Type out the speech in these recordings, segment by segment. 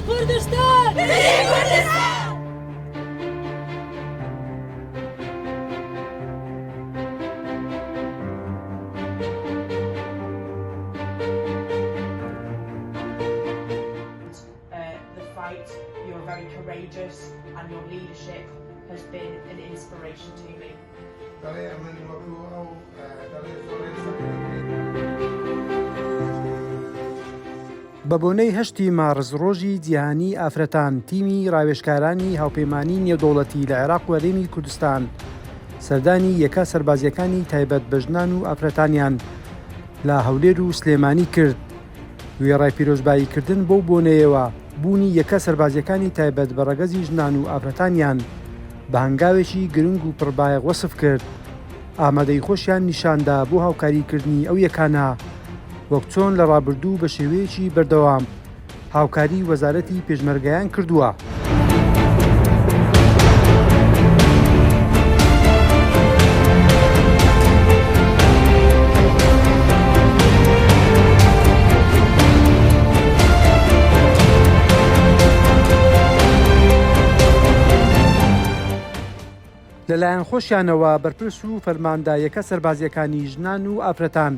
کوردستان! گرێی کوردستان! You're very courageous and your leadership has been an inspiration to me. بە بۆنەی هەشتی مارز ڕۆژی جیهانی ئافرەتان تیمی ڕاوێژکارانی هاوپەیمانی نێودەوڵەتی لە عێراق و هەرێمی کوردستان سەردانی یەکە سەربازیەکانی تایبەت بە ژنان و ئافرەتانیان لە هەولێر و سلێمانی کرد. وێڕای پیرۆزباییکردن بەو بۆنەیەوە بوونی یەکە سەربازیەکانی تایبەت بە ڕەگەزی ژنان و ئافرەتانیان بە هەنگاوێکی گرنگ و پڕبایەق وەسف کرد. ئامادەی خۆشیان نیشاندا بۆ هاوکاریکردنی ئەو یەکانە وەک چۆن لە ڕابردوو بە شێوەیەکی بەردەوام هاوکاری وەزارەتی پێشمەرگەیان کردووە. لەلایەن خۆشیانەوە بەرپرس و فەرماندایەکە سەربازیەکانی ژنان و ئافرەتان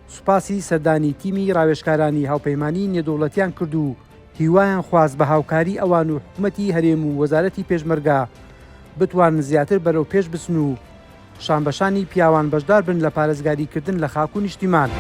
سوپاسی سەردانی تیمی ڕاوێژکارانی هاوپەیمانی نێودەوڵەتیان کرد و هیوایان خواست بە هاوکاری ئەوان و حکوومەتی هەرێم و وەزارەتی پێشمەرگە بتوانن زیاتر بەرەو پێش بچن و شانبەشانی پیاوان بەشدار بن لە پارێزگاریکردن لە خاک و نیشتیمان.